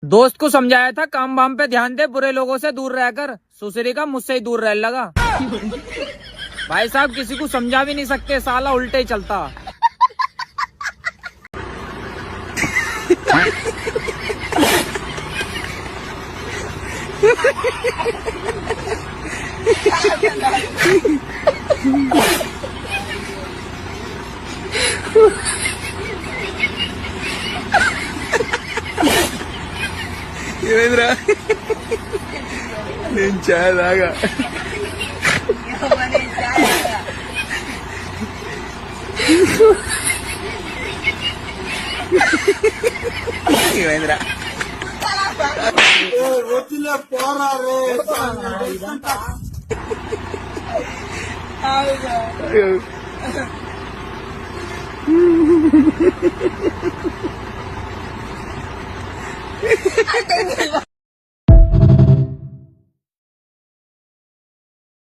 दोस्त को समझाया था काम वाम पे ध्यान दे, बुरे लोगों से दूर रहकर। सुसरी का मुझसे ही दूर रहने लगा। भाई साहब किसी को समझा भी नहीं सकते, साला उल्टे ही चलता। ఏమైందిరా నేను చాయ్ తాగా ఏమైందిరా వచ్చిలే పోరా రే అయ్యో.